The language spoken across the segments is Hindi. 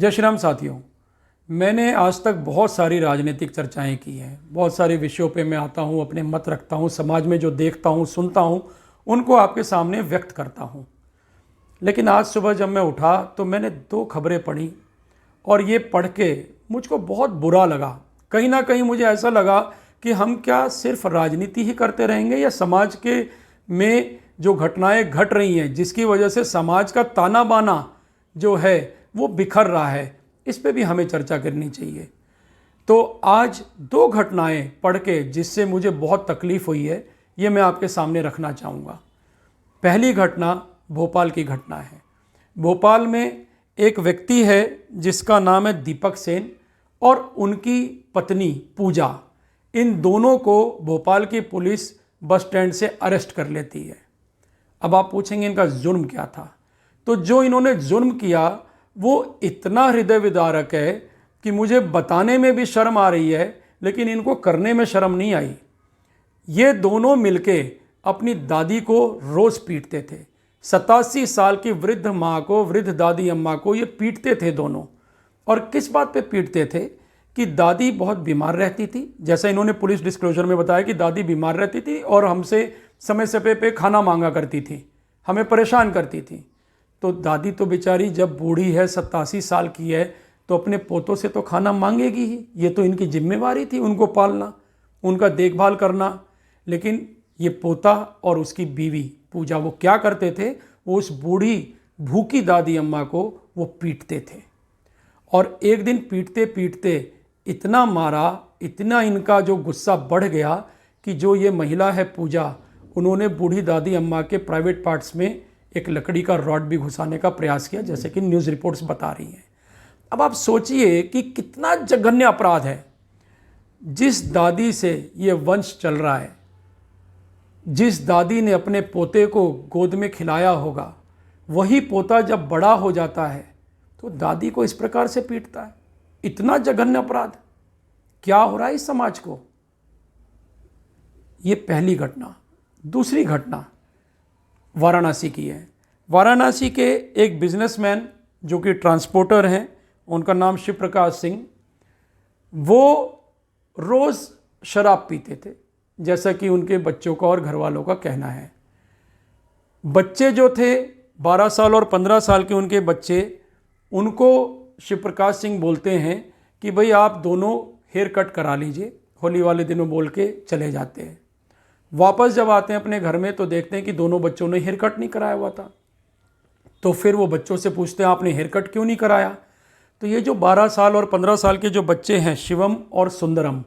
जय श्री राम साथियों। मैंने आज तक बहुत सारी राजनीतिक चर्चाएं की हैं, बहुत सारे विषयों पे मैं आता हूं, अपने मत रखता हूं, समाज में जो देखता हूं, सुनता हूं, उनको आपके सामने व्यक्त करता हूं। लेकिन आज सुबह जब मैं उठा तो मैंने दो खबरें पढ़ी और ये पढ़ के मुझको बहुत बुरा लगा। कहीं ना कहीं मुझे ऐसा लगा कि हम क्या सिर्फ राजनीति ही करते रहेंगे या समाज के में जो घटनाएं घट रही हैं जिसकी वजह से समाज का ताना बाना जो है वो बिखर रहा है, इस पे भी हमें चर्चा करनी चाहिए। तो आज दो घटनाएं पढ़ के जिससे मुझे बहुत तकलीफ हुई है, ये मैं आपके सामने रखना चाहूँगा। पहली घटना भोपाल की घटना है। भोपाल में एक व्यक्ति है जिसका नाम है दीपक सेन और उनकी पत्नी पूजा। इन दोनों को भोपाल की पुलिस बस स्टैंड से अरेस्ट कर लेती है। अब आप पूछेंगे इनका जुर्म क्या था। तो जो इन्होंने जुर्म किया वो इतना हृदय विदारक है कि मुझे बताने में भी शर्म आ रही है, लेकिन इनको करने में शर्म नहीं आई। ये दोनों मिलके अपनी दादी को रोज़ पीटते थे। 87 साल की वृद्ध माँ को, वृद्ध दादी अम्मा को ये पीटते थे दोनों। और किस बात पे पीटते थे कि दादी बहुत बीमार रहती थी। जैसा इन्होंने पुलिस डिस्क्लोजर में बताया कि दादी बीमार रहती थी और हमसे समय समय पे खाना मांगा करती थी, हमें परेशान करती थी। तो दादी तो बेचारी जब बूढ़ी है, 87 साल की है, तो अपने पोतों से तो खाना मांगेगी ही। ये तो इनकी जिम्मेवारी थी उनको पालना, उनका देखभाल करना। लेकिन ये पोता और उसकी बीवी पूजा वो क्या करते थे, वो उस बूढ़ी भूखी दादी अम्मा को वो पीटते थे। और एक दिन पीटते पीटते इतना मारा, इतना इनका जो गुस्सा बढ़ गया कि जो ये महिला है पूजा, उन्होंने बूढ़ी दादी अम्मा के प्राइवेट पार्ट्स में एक लकड़ी का रॉड भी घुसाने का प्रयास किया, जैसे कि न्यूज़ रिपोर्ट्स बता रही हैं। अब आप सोचिए कि कितना जघन्य अपराध है। जिस दादी से ये वंश चल रहा है, जिस दादी ने अपने पोते को गोद में खिलाया होगा, वही पोता जब बड़ा हो जाता है तो दादी को इस प्रकार से पीटता है। इतना जघन्य अपराध क्या हो रहा है इस समाज को। ये पहली घटना। दूसरी घटना वाराणसी की है। वाराणसी के एक बिजनेसमैन जो कि ट्रांसपोर्टर हैं, उनका नाम शिव प्रकाश सिंह, वो रोज़ शराब पीते थे, जैसा कि उनके बच्चों का और घर वालों का कहना है। बच्चे जो थे 12 साल और 15 साल के उनके बच्चे, उनको शिव प्रकाश सिंह बोलते हैं कि भाई आप दोनों हेयर कट करा लीजिए, होली वाले दिनों बोल के चले जाते हैं। वापस जब आते हैं अपने घर में तो देखते हैं कि दोनों बच्चों ने हेयर कट नहीं कराया हुआ था। तो फिर वो बच्चों से पूछते हैं आपने हेयर कट क्यों नहीं कराया। तो ये जो 12 साल और 15 साल के जो बच्चे हैं, शिवम और सुंदरम,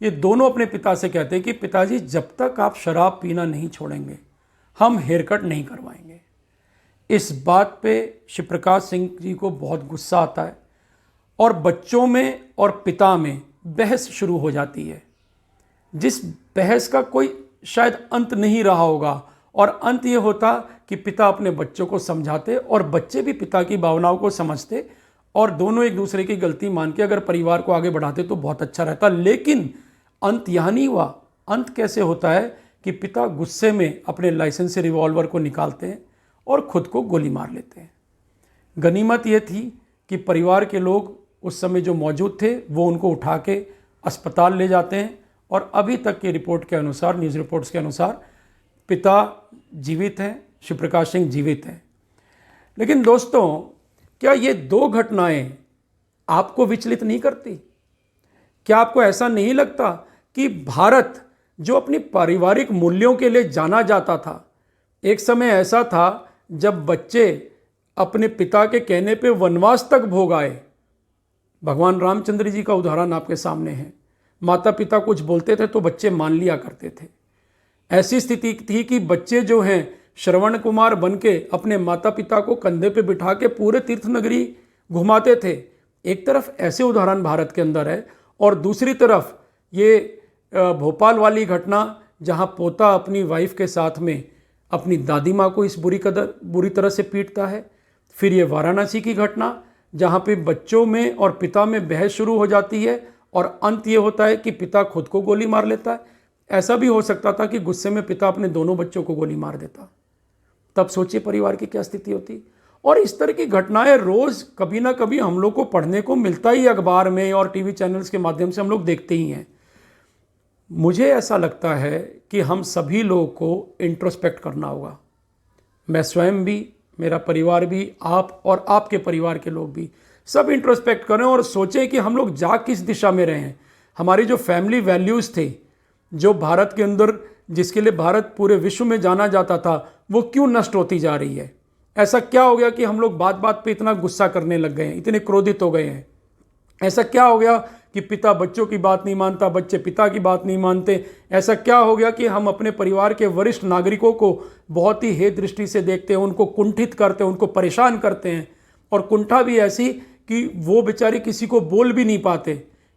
ये दोनों अपने पिता से कहते हैं कि पिताजी जब तक आप शराब पीना नहीं छोड़ेंगे हम हेयर कट नहीं करवाएंगे। इस बात पे शिव प्रकाश सिंह जी को बहुत गुस्सा आता है और बच्चों में और पिता में बहस शुरू हो जाती है, जिस बहस का कोई शायद अंत नहीं रहा होगा। और अंत ये होता कि पिता अपने बच्चों को समझाते और बच्चे भी पिता की भावनाओं को समझते और दोनों एक दूसरे की गलती मान के अगर परिवार को आगे बढ़ाते तो बहुत अच्छा रहता। लेकिन अंत यहाँ नहीं हुआ। अंत कैसे होता है कि पिता गुस्से में अपने लाइसेंस से रिवॉल्वर को निकालते हैं और खुद को गोली मार लेते हैं। गनीमत ये थी कि परिवार के लोग उस समय जो मौजूद थे वो उनको उठा के अस्पताल ले जाते हैं और अभी तक की रिपोर्ट के अनुसार, न्यूज़ रिपोर्ट्स के अनुसार, पिता जीवित हैं, शिव प्रकाश सिंह जीवित हैं। लेकिन दोस्तों, क्या ये दो घटनाएं आपको विचलित नहीं करती? क्या आपको ऐसा नहीं लगता कि भारत जो अपनी पारिवारिक मूल्यों के लिए जाना जाता था, एक समय ऐसा था जब बच्चे अपने पिता के कहने पे वनवास तक भोग आए। भगवान रामचंद्र जी का उदाहरण आपके सामने है। माता पिता कुछ बोलते थे तो बच्चे मान लिया करते थे। ऐसी स्थिति थी कि बच्चे जो हैं श्रवण कुमार बन के अपने माता पिता को कंधे पे बिठा के पूरे तीर्थ नगरी घुमाते थे। एक तरफ ऐसे उदाहरण भारत के अंदर है और दूसरी तरफ ये भोपाल वाली घटना जहां पोता अपनी वाइफ के साथ में अपनी दादी माँ को इस बुरी तरह से पीटता है। फिर ये वाराणसी की घटना जहाँ पे बच्चों में और पिता में बहस शुरू हो जाती है और अंत ये होता है कि पिता खुद को गोली मार लेता है। ऐसा भी हो सकता था कि गुस्से में पिता अपने दोनों बच्चों को गोली मार देता। तब सोचिए परिवार की क्या स्थिति होती। और इस तरह की घटनाएं रोज़ कभी ना कभी हम लोग को पढ़ने को मिलता ही, अखबार में और टीवी चैनल्स के माध्यम से हम लोग देखते ही हैं। मुझे ऐसा लगता है कि हम सभी लोगों को इंट्रोस्पेक्ट करना होगा। मैं स्वयं भी, मेरा परिवार भी, आप और आपके परिवार के लोग भी, सब इंट्रोस्पेक्ट करें और सोचें कि हम लोग जा किस दिशा में रहे हैं। हमारी जो फैमिली वैल्यूज़ थे, जो भारत के अंदर, जिसके लिए भारत पूरे विश्व में जाना जाता था, वो क्यों नष्ट होती जा रही है? ऐसा क्या हो गया कि हम लोग बात बात पे इतना गुस्सा करने लग गए हैं, इतने क्रोधित हो गए हैं? ऐसा क्या हो गया कि पिता बच्चों की बात नहीं मानता, बच्चे पिता की बात नहीं मानते? ऐसा क्या हो गया कि हम अपने परिवार के वरिष्ठ नागरिकों को बहुत ही हेय दृष्टि से देखते हैं, उनको कुंठित करते हैं, उनको परेशान करते हैं, और कुंठा भी ऐसी कि वो बेचारी किसी को बोल भी नहीं पाते।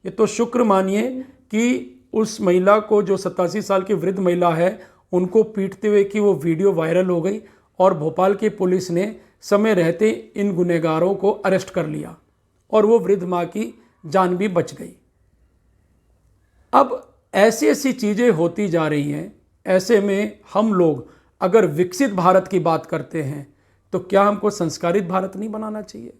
ये तो शुक्र मानिए कि उस महिला को, जो 87 साल की वृद्ध महिला है, उनको पीटते हुए की वो वीडियो वायरल हो गई और भोपाल की पुलिस ने समय रहते इन गुनहगारों को अरेस्ट कर लिया और वो वृद्ध माँ की जान भी बच गई। अब ऐसी ऐसी चीज़ें होती जा रही हैं। ऐसे में हम लोग अगर विकसित भारत की बात करते हैं तो क्या हमको संस्कारित भारत नहीं बनाना चाहिए?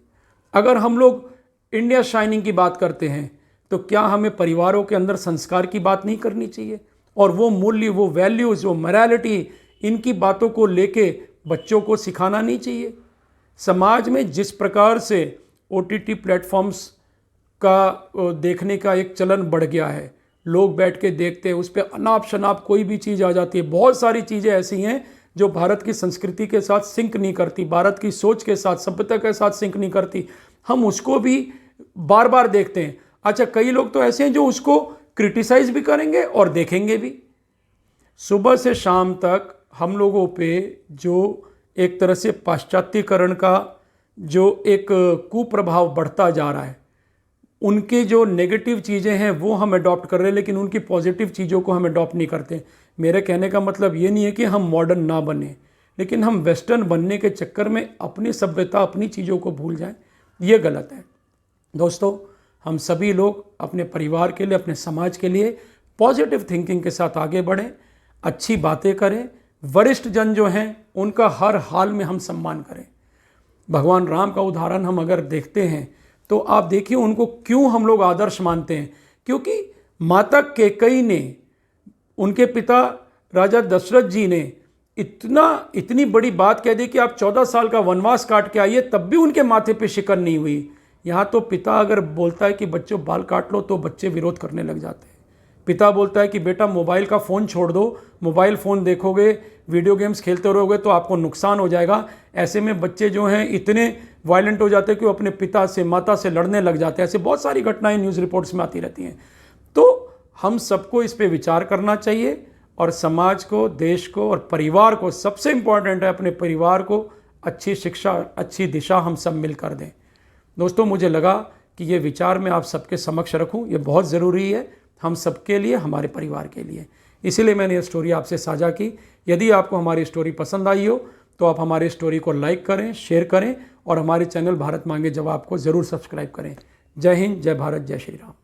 अगर हम लोग इंडिया शाइनिंग की बात करते हैं तो क्या हमें परिवारों के अंदर संस्कार की बात नहीं करनी चाहिए? और वो मूल्य, वो वैल्यूज़, वो मोरालिटी, इनकी बातों को लेके बच्चों को सिखाना नहीं चाहिए? समाज में जिस प्रकार से OTT प्लेटफॉर्म्स का देखने का एक चलन बढ़ गया है, लोग बैठ के देखते हैं, उस पर अनाप शनाप कोई भी चीज़ आ जाती है। बहुत सारी चीज़ें ऐसी हैं जो भारत की संस्कृति के साथ सिंक नहीं करती, भारत की सोच के साथ, सभ्यता के साथ सिंक नहीं करती। हम उसको भी बार बार देखते हैं। अच्छा, कई लोग तो ऐसे हैं जो उसको क्रिटिसाइज भी करेंगे और देखेंगे भी। सुबह से शाम तक हम लोगों पे जो एक तरह से पाश्चात्यकरण का जो एक कुप्रभाव बढ़ता जा रहा है, उनके जो नेगेटिव चीज़ें हैं वो हम अडॉप्ट कर रहे हैं, लेकिन उनकी पॉजिटिव चीज़ों को हम अडॉप्ट नहीं करते। मेरे कहने का मतलब ये नहीं है कि हम मॉडर्न ना बने, लेकिन हम वेस्टर्न बनने के चक्कर में अपनी सभ्यता, अपनी चीज़ों को भूल जाएं, ये गलत है। दोस्तों, हम सभी लोग अपने परिवार के लिए, अपने समाज के लिए पॉजिटिव थिंकिंग के साथ आगे बढ़ें, अच्छी बातें करें, वरिष्ठ जन जो हैं उनका हर हाल में हम सम्मान करें। भगवान राम का उदाहरण हम अगर देखते हैं तो आप देखिए उनको क्यों हम लोग आदर्श मानते हैं, क्योंकि माता कैकेयी ने, उनके पिता राजा दशरथ जी ने इतनी बड़ी बात कह दी कि आप 14 साल का वनवास काट के आइए, तब भी उनके माथे पे शिकन नहीं हुई। यहाँ तो पिता अगर बोलता है कि बच्चों बाल काट लो तो बच्चे विरोध करने लग जाते हैं। पिता बोलता है कि बेटा मोबाइल का फ़ोन छोड़ दो, मोबाइल फ़ोन देखोगे, वीडियो गेम्स खेलते रहोगे तो आपको नुकसान हो जाएगा। ऐसे में बच्चे जो हैं इतने वायलेंट हो जाते हैं कि वो अपने पिता से, माता से लड़ने लग जाते हैं। ऐसे बहुत सारी घटनाएं न्यूज़ रिपोर्ट्स में आती रहती हैं। तो हम सबको इस पे विचार करना चाहिए और समाज को, देश को और परिवार को, सबसे इम्पॉर्टेंट है अपने परिवार को अच्छी शिक्षा, अच्छी दिशा हम सब मिलकर दें। दोस्तों, मुझे लगा कि ये विचार मैं आप सबके समक्ष रखूं, ये बहुत ज़रूरी है हम सबके लिए, हमारे परिवार के लिए। इसीलिए मैंने ये स्टोरी आपसे साझा की। यदि आपको हमारी स्टोरी पसंद आई हो तो आप हमारी स्टोरी को लाइक करें, शेयर करें और हमारे चैनल भारत मांगे जवाब को ज़रूर सब्सक्राइब करें। जय हिंद, जय भारत, जय श्री राम।